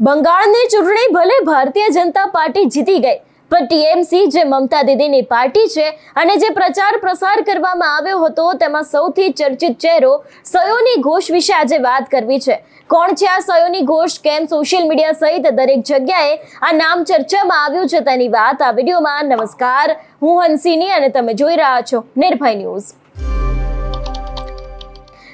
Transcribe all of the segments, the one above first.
બંગાળની ચૂંટણી ભલે ભારતીય જનતા પાર્ટી જીતી ગઈ, પણ ટીએમસી જે મમતા દીદીની પાર્ટી છે અને જે પ્રચાર પ્રસાર કરવામાં આવ્યો હતો તેમાં સૌથી ચર્ચિત ચહેરો સયોની ઘોષ વિશે આજે વાત કરવી છે। કોણ છે આ સયોની ઘોષ, કેમ સોશિયલ મીડિયા સહિત દરેક જગ્યાએ આ નામ ચર્ચામાં આવ્યું છે તેની વાત આ વિડીયોમાં। નમસ્કાર, હું હંસિની અને તમે જોઈ રહ્યા છો નિર્ભય ન્યૂઝ।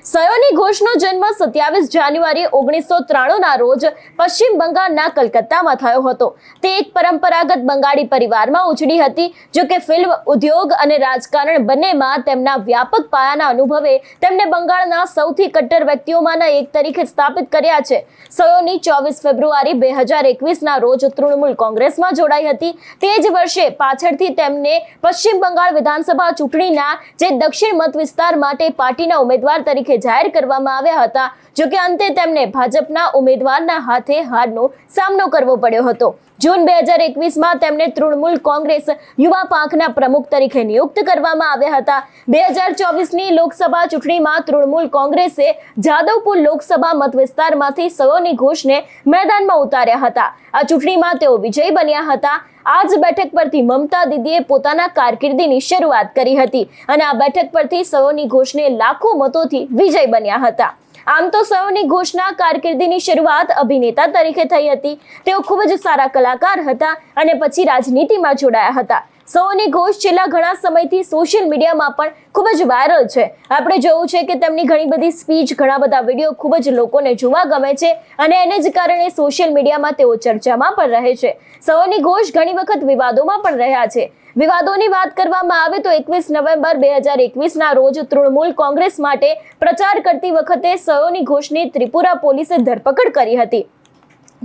સયોની ઘોષનો જન્મ 27 જાન્યુઆરી 1993 ના રોજ પશ્ચિમ બંગાળના કલકત્તામાં થયો હતો। તે એક પરંપરાગત બંગાળી પરિવારમાં ઉછળી હતી। જો કે ફિલ્મ ઉદ્યોગ અને રાજકારણ બંનેમાં તેમના વ્યાપક પાયાના અનુભવે તેમને બંગાળના સૌથી કટ્ટર વ્યક્તિઓમાંના એક તરીકે સ્થાપિત કર્યા છે। સયોની 24 ફેબ્રુઆરી 2021 ના રોજ તૃણમૂલ કોંગ્રેસમાં જોડાઈ હતી। તે જ વર્ષે પાછળથી તેમને પશ્ચિમ બંગાળ વિધાનસભા ચૂંટણીના જે દક્ષિણ મત વિસ્તાર માટે પાર્ટીના ઉમેદવાર તરીકે જાહેર કરવામાં આવ્યા હતા। જો કે અંતે તેમને ભાજપના ઉમેદવારના હાથે હારનો સામનો કરવો પડ્યો હતો। જૂન 2021માં તેમને તૃણમૂલ કોંગ્રેસ યુવા પાંખના પ્રમુખ તરીકે નિયુક્ત કરવામાં આવ્યા હતા। 2024ની લોકસભા ચૂંટણીમાં તૃણમૂલ કોંગ્રેસે જાદવપુર લોકસભા મત વિસ્તારમાંથી સયોની ઘોષને મેદાનમાં ઉતાર્યા હતા। આ ચૂંટણીમાં તેઓ વિજયી બન્યા હતા। આ જ બેઠક પરથી મમતા દીદીએ પોતાના કારકિર્દીની શરૂઆત કરી હતી અને આ બેઠક પરથી સયોની ઘોષને લાખો મતોથી વિજય બન્યા હતા। આમ તો સયોની ઘોષના કારકિર્દીની શરૂઆત અભિનેતા તરીકે થઈ હતી। તેઓ ખૂબ જ સારા કલાકાર હતા અને પછી રાજનીતિમાં જોડાયા હતા। સયોની ઘોષ છેલ્લા ઘણા સમયથી સોશિયલ મીડિયામાં પણ ખૂબ જ વાયરલ છે। આપણે જોયું છે કે તેમની ઘણી બધી સ્પીચ, ઘણા બધા વિડીયો ખૂબ જ લોકોને જોવા ગમે છે અને એને જ કારણે સોશિયલ મીડિયામાં તેઓ ચર્ચામાં પણ રહે છે। સયોની ઘોષ ઘણી વખત વિવાદોમાં પણ રહ્યા છે। વિવાદોની વાત કરવામાં આવે તો 21 નવેમ્બર 2021ના રોજ તૃણમૂલ કોંગ્રેસ માટે પ્રચાર કરતી વખતે સયોની ઘોષની ત્રિપુરા પોલીસે ધરપકડ કરી હતી।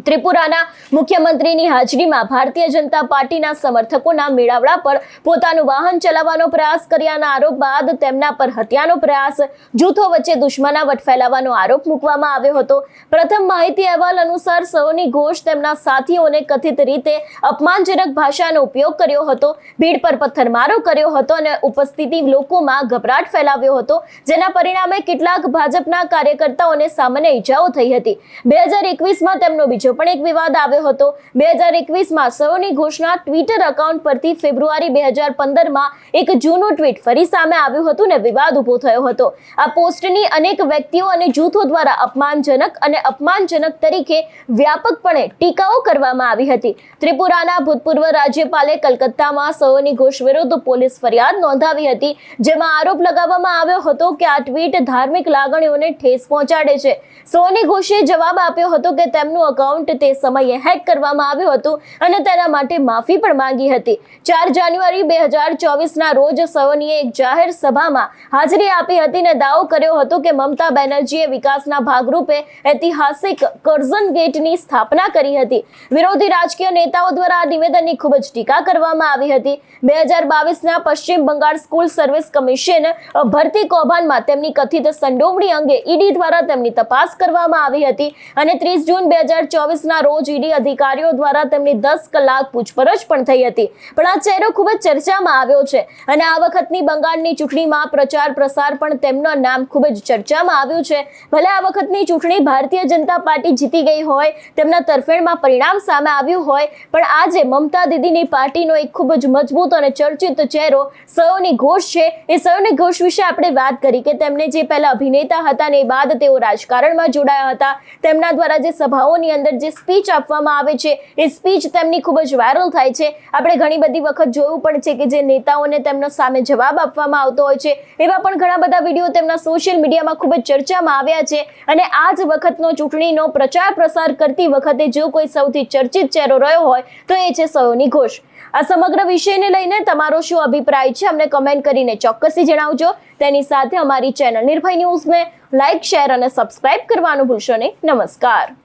ત્રિપુરાના મુખ્યમંત્રીની હાજરીમાં ભારતીય જનતા પાર્ટીના સમર્થકોના મેળાવડા પર પોતાનું વાહન ચલાવવાનો પ્રયાસ કર્યાના આરોપ બાદ તેમના પર હત્યાનો પ્રયાસ, જૂથો વચ્ચે દુશ્મનાવટ ફેલાવવાનો આરોપ મૂકવામાં આવ્યો હતો। પ્રથમ માહિતી અહેવાલ અનુસાર સયોની ઘોષ તેમના સાથીઓને કથિત રીતે અપમાનજનક ભાષાનો ઉપયોગ કર્યો હતો, ભીડ પર પથ્થરમારો કર્યો હતો અને ઉપસ્થિત લોકોમાં ગભરાટ ફેલાવ્યો હતો, જેના પરિણામે કેટલાક ભાજપના કાર્યકર્તાઓને સામાન્ય ઈજાઓ થઈ હતી। 2021માં તેમનો બીજો પણ એક વિવાદ આવ્યો હતો। 2021માં સયોની ઘોષના ટ્વિટર એકાઉન્ટ પરથી ફેબ્રુઆરી 2015માં એક જૂનું ટ્વીટ ફરી સામે આવ્યું હતું ને વિવાદ ઉભો થયો હતો। આ પોસ્ટની અનેક વ્યક્તિઓ અને જૂથો દ્વારા અપમાનજનક તરીકે વ્યાપકપણે ટીકાઓ કરવામાં આવી હતી। ત્રિપુરાના ભૂતપૂર્વ રાજ્યપાલે કલકત્તામાં સયોની ઘોષ વિરુદ્ધ પોલીસ ફરિયાદ નોંધાવી હતી, જેમાં આરોપ લગાવવામાં આવ્યો હતો કે આ ટ્વીટ ધાર્મિક લાગણીઓને ઠેસ પહોંચાડે છે। સયોની ઘોષે જવાબ આપ્યો હતો કે તેમનું એકાઉન્ટ તે સમયે હેક કરવામાં આવ્યું હતું અને તેના માટે માફી પણ માંગી હતી। 4 જાન્યુઆરી 2024ના રોજ સયોનીએ એક જાહેર સભામાં હાજરી આપી હતી અને દાવો કર્યો હતો કે મમતા બેનર્જીએ વિકાસના ભાગરૂપે ઐતિહાસિક કર્ઝન ગેટની સ્થાપના કરી હતી। વિરોધી રાજકીય નેતાઓ દ્વારા આ નિવેદનની ખૂબ જ ટીકા કરવામાં આવી હતી। 2022ના પશ્ચિમ બંગાળ સ્કૂલ સર્વિસ કમિશન ભરતી કૌભાંડમાં તેમની કથિત સંડોવણી અંગે ઈડી દ્વારા તેમની તપાસ કરવામાં આવી હતી અને 30 જૂન 2024ના રોજ ઈડી અધિકારીઓ દ્વારા તેમની 10 કલાક પૂછપરછ પણ થઈ હતી। પણ આ ચહેરો ખૂબ જ ચર્ચામાં આવ્યો છે અને આ વખતની બંગાળની ચૂંટણીમાં પ્રચાર પ્રસાર પણ તેમનું નામ ખૂબ જ ચર્ચામાં આવ્યું છે। ભલે આ વખતની ચૂંટણી ભારતીય જનતા પાર્ટી જીતી ગઈ હોય, તેમના તરફેણમાં પરિણામ સામે આવ્યું હોય, પણ આજે મમતા દીદીની પાર્ટીનો એક ખૂબ જ મજબૂત અને ચર્ચિત ચહેરો સયોની ઘોષ છે। એ સયોની ઘોષ વિશે આપણે વાત કરી કે તેમને જે પહેલા અભિનેતા હતા ને બાદ તેઓ રાજકારણમાં જોડાયા હતા। તેમના દ્વારા જે સભાઓની અંદર જે સ્પીચ આપવામાં આવે છે એ સ્પીચ તેમની ખૂબ જ વાયરલ થાય છે। આપણે ઘણી બધી વખત જોયું પણ છે કે જે નેતાઓને તેમનો સામે જવાબ આપવામાં આવતો હોય છે, એવા પણ ઘણા બધા વિડીયો તેમના સોશિયલ મીડિયામાં ખૂબ જ ચર્ચામાં આવ્યા છે। અને આ જ વખતનો ચૂંટણીનો પ્રચાર પ્રસાર કરતી વખતે જો કોઈ સૌથી ચર્ચિત ચહેરો રહ્યો હોય તો એ છે સયોની ઘોષ। આ સમગ્ર વિષયને લઈને તમારો શું અભિપ્રાય છે અમને કમેન્ટ કરીને ચોક્કસથી જણાવજો। તેની સાથે અમારી ચેનલ નિર્ભય ન્યૂઝને લાઇક, શેર અને સબસ્ક્રાઇબ કરવાનું ભૂલશો નહીં। નમસ્કાર।